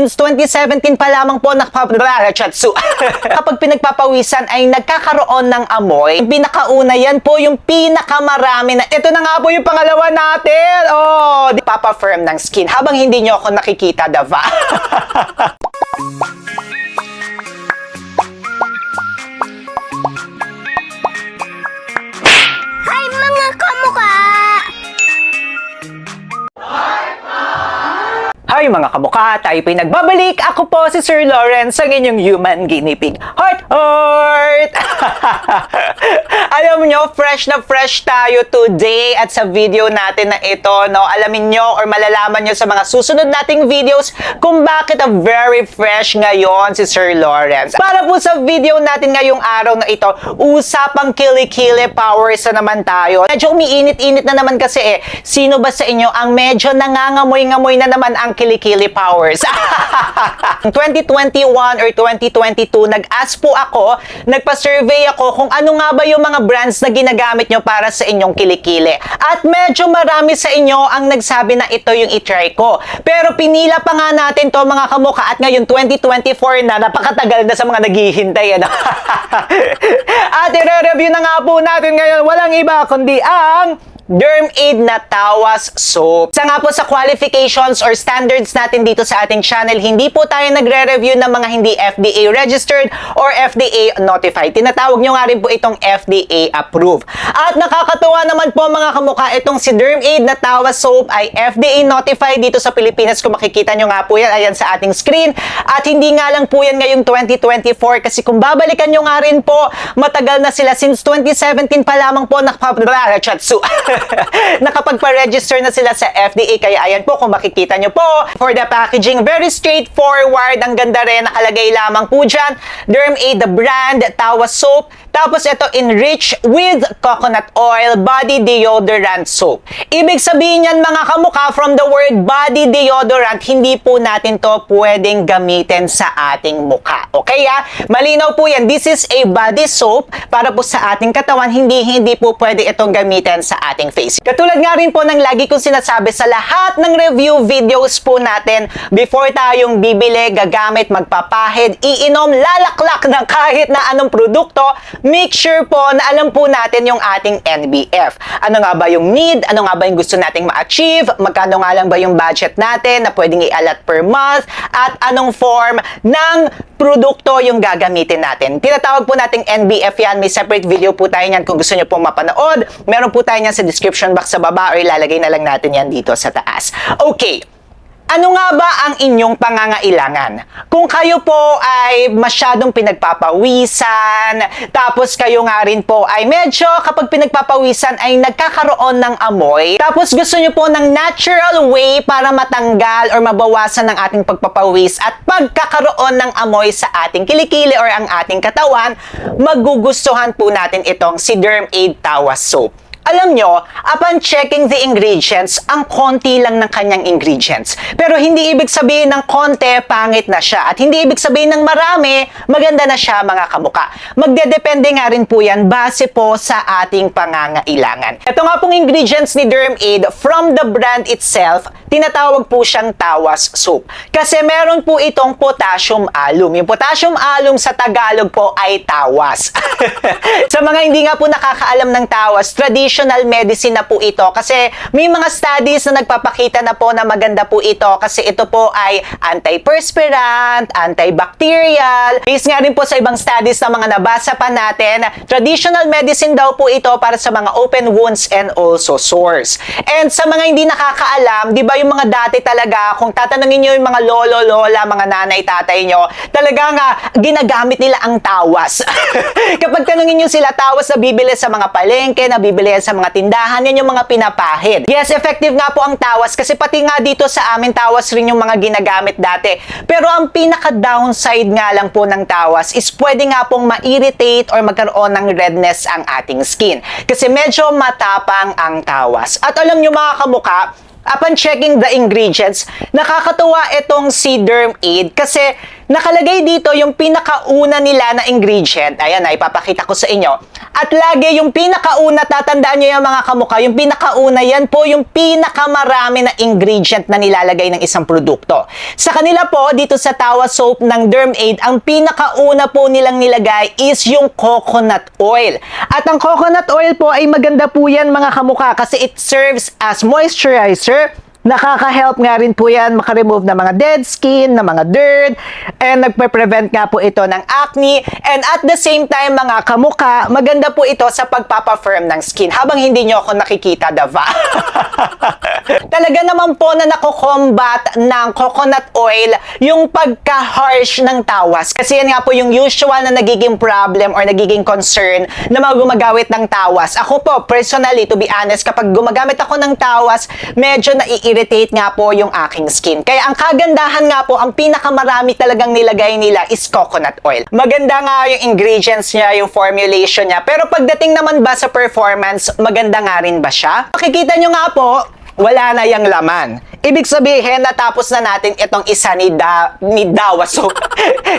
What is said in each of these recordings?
Since 2017 pa lamang po nakapapagchatsu. Kapag pinagpapawisan ay nagkakaroon ng amoy. Yung pinakauna yan po yung pinakamarami na. Ito na nga po yung pangalawa natin. Oh, papa-firm ng skin. Habang hindi nyo ako nakikita, dava. Hi mga kamukha! Hi mga kamukha, tayo po'y nagbabalik. Ako po si Sir Lawrence, ang inyong human guinea pig. Heart! Alam nyo, fresh na fresh tayo today at sa video natin na ito, no? Alamin nyo or malalaman nyo sa mga susunod nating videos kung bakit very fresh ngayon si Sir Lawrence. Para po sa video natin ngayong araw na ito, usapang kilikili powers na naman tayo. Medyo umiinit-init na naman kasi Sino ba sa inyo ang medyo nangangamoy-ngamoy na naman ang kilikili powers? 2021 or 2022, nag-ask po ako, nagpa-survey ako kung ano nga ba yung mga brands na ginagamit nyo para sa inyong kilikili. At medyo marami sa inyo ang nagsabi na ito yung itry ko. Pero pinila pa nga natin to mga kamukha at ngayon 2024 na, napakatagal na sa mga naghihintay. At i-review na nga po natin ngayon, walang iba kundi ang DermAid na Tawas Soap. Sa nga po sa qualifications or standards natin dito sa ating channel, hindi po tayo nagre-review ng mga hindi FDA registered or FDA notified. Tinatawag nyo nga rin po itong FDA approved. At nakakatuwa naman po mga kamukha, itong si DermAid na Tawas Soap ay FDA notified dito sa Pilipinas. Kung makikita nyo nga po yan, ayan sa ating screen. At hindi nga lang po yan ngayong 2024 kasi kung babalikan nyo nga rin po, matagal na sila. Since 2017 pa lamang po nakapapagchatsu. Nakapagpa-register na sila sa FDA, kaya ayan po kung makikita nyo po. For the packaging, very straightforward, ang ganda rin, nakalagay lamang po dyan, DermAid the brand, Tawas Soap. Tapos ito, enriched with coconut oil body deodorant soap. Ibig sabihin yan mga kamukha, from the word body deodorant, hindi po natin to pwedeng gamitin sa ating mukha. Okay Malinaw po yan. This is a body soap para po sa ating katawan. Hindi po pwede itong gamitin sa ating face. Katulad nga rin po ng lagi kong sinasabi sa lahat ng review videos po natin, before tayong bibili, gagamit, magpapahid, iinom, lalaklak ng kahit na anong produkto, make sure po na alam po natin yung ating NBF. Ano nga ba yung need? Ano nga ba yung gusto nating ma-achieve? Magkano nga lang ba yung budget natin na pwedeng i-allot per month? At anong form ng produkto yung gagamitin natin? Tinatawag po nating NBF yan. May separate video po tayo yan kung gusto nyo pong mapanood. Meron po tayo yan sa description box sa baba or ilalagay na lang natin yan dito sa taas. Okay. Ano nga ba ang inyong pangangailangan? Kung kayo po ay masyadong pinagpapawisan, tapos kayo nga rin po ay medyo kapag pinagpapawisan ay nagkakaroon ng amoy, tapos gusto nyo po ng natural way para matanggal or mabawasan ng ating pagpapawis at pagkakaroon ng amoy sa ating kilikili or ang ating katawan, magugustuhan po natin itong si DermAid Tawas Soap. Alam nyo, upon checking the ingredients, ang konti lang ng kanyang ingredients. Pero hindi ibig sabihin ng konti, pangit na siya. At hindi ibig sabihin ng marami, maganda na siya mga kamuka. Magdedepende nga rin po yan base po sa ating pangangailangan. Ito nga pong ingredients ni DermAid, from the brand itself, tinatawag po siyang Tawas Soap. Kasi meron po itong potassium alum. Yung potassium alum sa Tagalog po ay tawas. Sa mga hindi nga po nakakaalam ng tawas, traditional medicine na po ito kasi may mga studies na nagpapakita na po na maganda po ito kasi ito po ay antiperspirant, antibacterial. Based nga rin po sa ibang studies na mga nabasa pa natin, traditional medicine daw po ito para sa mga open wounds and also sores. And sa mga hindi nakakaalam, di ba yung mga dati talaga, kung tatanungin nyo yung mga lolo, lola, mga nanay, tatay nyo, talaga nga ginagamit nila ang tawas. Kapag tanungin nyo sila, tawas na bibili sa mga palengke, na bibili sa mga tindahan, yan yung mga pinapahid. Yes, effective nga po ang tawas kasi pati nga dito sa amin, tawas rin yung mga ginagamit dati. Pero ang pinaka-downside nga lang po ng tawas is pwede nga pong ma-irritate or magkaroon ng redness ang ating skin. Kasi medyo matapang ang tawas. At alam nyo mga kamuka, Upon checking the ingredients, nakakatuwa itong si Derm Aid kasi nakalagay dito yung pinakauna nila na ingredient. Ayan, ipapakita ko sa inyo. At lagi yung pinakauna, tatandaan nyo yung mga kamukha, yung pinakauna, yan po yung pinakamarami na ingredient na nilalagay ng isang produkto. Sa kanila po, dito sa Tawa Soap ng Derm Aid, ang pinakauna po nilang nilagay is yung coconut oil. At ang coconut oil po ay maganda po yan mga kamukha kasi it serves as moisturizer. Nakaka-help nga rin po yan makaremove ng mga dead skin, ng mga dirt, and nagpe-prevent nga po ito ng acne, and at the same time mga kamukha, maganda po ito sa pagpapa-firm ng skin habang hindi nyo ako nakikita, diba? Talaga naman po na nako-combat ng coconut oil yung pagka-harsh ng tawas. Kasi yan nga po yung usual na nagiging problem or nagiging concern na mga gumagamit ng tawas. Ako po, personally, to be honest, kapag gumagamit ako ng tawas, medyo irritate nga po yung aking skin. Kaya ang kagandahan nga po, ang pinakamarami talagang nilagay nila is coconut oil. Maganda nga yung ingredients niya, yung formulation niya. Pero pagdating naman ba sa performance, maganda nga rin ba siya? Makikita nyo nga po, wala na yung laman. Ibig sabihin, natapos na natin itong isa ni Dawaso.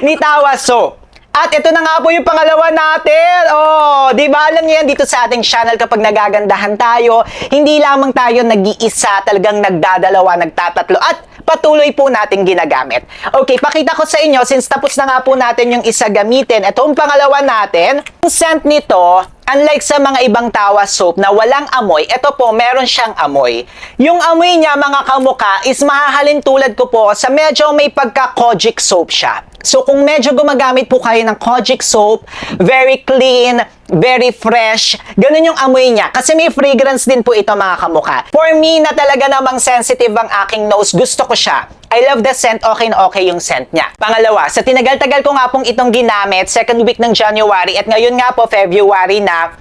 ni Tawaso. At ito na nga po yung pangalawa natin. Oh, di ba alam niyo yan dito sa ating channel kapag nagagandahan tayo, hindi lamang tayo nag-iisa, talagang nagdadalawa, nagtatatlo at patuloy po nating ginagamit. Okay, pakita ko sa inyo since tapos na nga po natin yung isa gamitin. Itong pangalawa natin, yung scent nito, unlike sa mga ibang Tawa soap na walang amoy, ito po, meron siyang amoy. Yung amoy niya, mga kamukha, is mahahalin tulad ko po sa medyo may pagka-kojic soap siya. So, kung medyo gumagamit po kayo ng kojic soap, very clean, very fresh, ganun yung amoy niya. Kasi may fragrance din po ito, mga kamukha. For me, na talaga namang sensitive ang aking nose, gusto ko siya. I love the scent, okay na okay yung scent niya. Pangalawa, sa tinagal-tagal ko nga pong itong ginamit, second week ng January, at ngayon nga po, February na,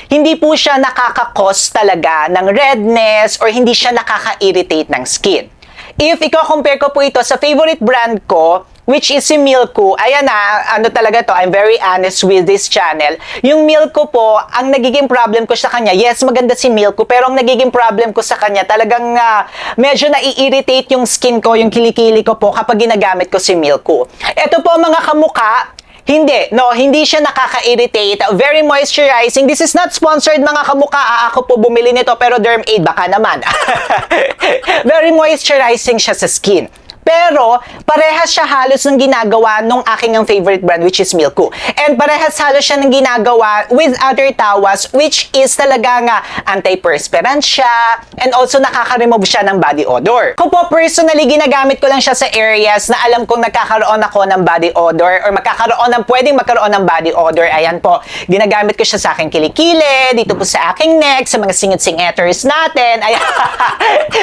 hindi po siya nakaka-cause talaga ng redness or hindi siya nakaka-irritate ng skin. If i-compare ko po ito sa favorite brand ko, which is si Milko, ayan na, ano talaga to, I'm very honest with this channel. Yung Milko po, ang nagiging problem ko sa kanya, yes, maganda si Milko, pero ang nagiging problem ko sa kanya, talagang medyo nai-irritate yung skin ko, yung kilikili ko po kapag ginagamit ko si Milko. Ito po mga kamukha, hindi siya nakaka-irritate. Very moisturizing. This is not sponsored mga kamukha. Ako po bumili nito pero Derm Aid baka naman. Very moisturizing siya sa skin. Pero, parehas siya halos ng ginagawa nung aking ang favorite brand, which is Milko. And parehas halos siya ng ginagawa with other tawas, which is talaga nga anti-perspirant siya, and also nakaka-remove siya ng body odor. Kung po personally, ginagamit ko lang siya sa areas na alam kong nagkakaroon ako ng body odor, or pwedeng magkaroon ng body odor. Ayan po, ginagamit ko siya sa aking kilikili, dito po sa aking neck, sa mga singit-singeters natin, ayan,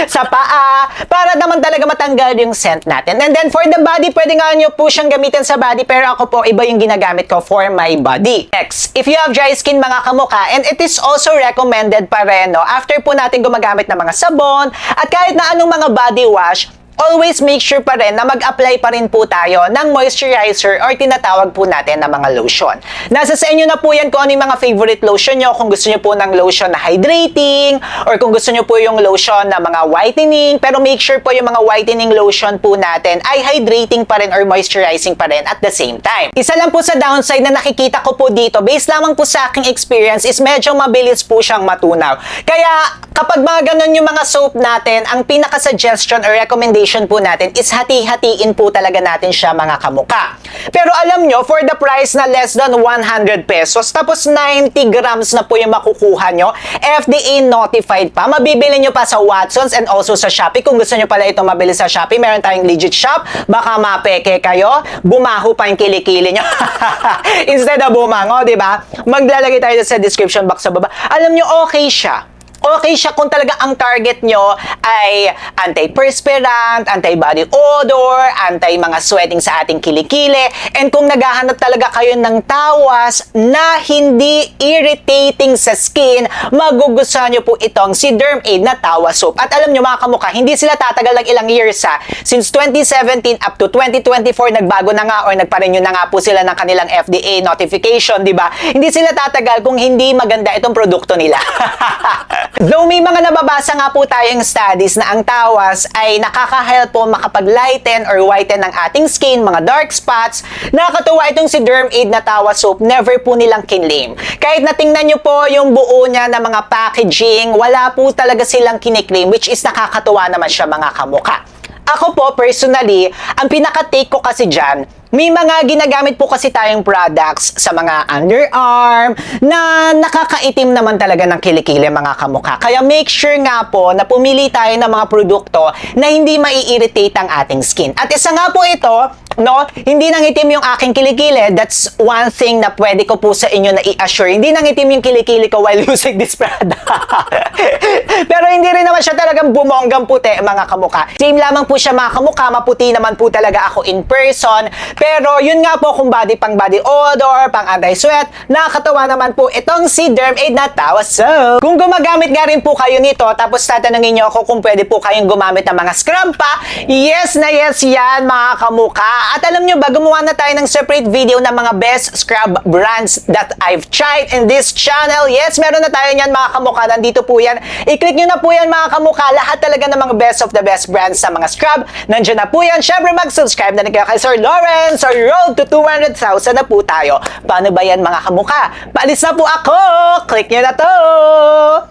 sa paa, para naman talaga matanggal yung scent natin. And then for the body, pwede nga nyo po siyang gamitin sa body, pero ako po, iba yung ginagamit ko for my body. Next, if you have dry skin mga kamukha, and it is also recommended pa rin, no, after po natin gumagamit ng mga sabon, at kahit na anong mga body wash, always make sure pa rin na mag-apply pa rin po tayo ng moisturizer or tinatawag po natin na mga lotion. Nasa sa inyo na po yan kung ano yung mga favorite lotion nyo, kung gusto nyo po ng lotion na hydrating, or kung gusto nyo po yung lotion na mga whitening, pero make sure po yung mga whitening lotion po natin ay hydrating pa rin or moisturizing pa rin at the same time. Isa lang po sa downside na nakikita ko po dito, based lamang po sa aking experience, is medyo mabilis po siyang matunaw. Kaya kapag mga ganun yung mga soap natin, ang pinaka-suggestion or recommendation po natin is hati-hatiin po talaga natin siya mga kamukha. Pero alam nyo, for the price na less than 100 pesos, tapos 90 grams na po yung makukuha nyo, FDA notified pa, mabibili nyo pa sa Watsons and also sa Shopee. Kung gusto nyo pala ito mabili sa Shopee, meron tayong legit shop, baka mapeke kayo, bumaho pa yung kilikili nyo. Instead of bumango, di ba? Maglalagay tayo sa description box sa baba. Alam nyo, okay siya. Okay siya kung talaga ang target nyo ay anti-perspirant, anti-body odor, anti-mga sweating sa ating kilikili, and kung naghahanap talaga kayo ng tawas na hindi irritating sa skin, magugustuhan nyo po itong si Derm Aid na Tawa Soap. At alam nyo mga kamukha, hindi sila tatagal ng ilang years ha. Since 2017 up to 2024, nagbago na nga or nagpa-renew na nga po sila ng kanilang FDA notification, di ba? Hindi sila tatagal kung hindi maganda itong produkto nila. Though may mga nababasa nga po tayong studies na ang tawas ay nakaka-help po makapag-lighten or whiten ng ating skin, mga dark spots. Nakakatuwa itong si Derm Aid na tawas soap, never po nilang kinlaim. Kahit natingnan nyo po yung buo niya na mga packaging, wala po talaga silang kiniklaim, which is nakakatuwa naman siya mga kamukha. Ako po, personally, ang pinaka-take ko kasi dyan, may mga ginagamit po kasi tayong products sa mga underarm na nakakaitim naman talaga ng kilikili mga kamukha. Kaya make sure nga po na pumili tayo ng mga produkto na hindi mai-irritate ang ating skin. At isa nga po ito, no, hindi nangitim yung aking kilikili. That's one thing na pwede ko po sa inyo na i-assure. Hindi nangitim yung kilikili ko while using this product. Pero hindi rin naman siya talagang bumonggang puti mga kamukha. Same lamang po siya mga kamukha. Maputi naman po talaga ako in person. Pero yun nga po kung pang body odor, pang anti-sweat, nakakatawa naman po itong si Derm Aid na tawas soap. Kung gumagamit nga rin po kayo nito, tapos tatanungin nyo ako kung pwede po kayong gumamit ng mga scrub pa, yes na yes yan mga kamukha. At alam nyo ba, gumawa na tayo ng separate video ng mga best scrub brands that I've tried in this channel. Yes, meron na tayo niyan mga kamukha. Nandito po yan. I-click nyo na po yan mga kamukha. Lahat talaga ng mga best of the best brands sa mga scrub. Nandiyan na po yan. Syempre mag-subscribe na rin kayo kay Sir Lawrence. So road to 200,000 na po tayo. Paano ba yan mga kamukha? Paalis na po ako! Click nyo na to!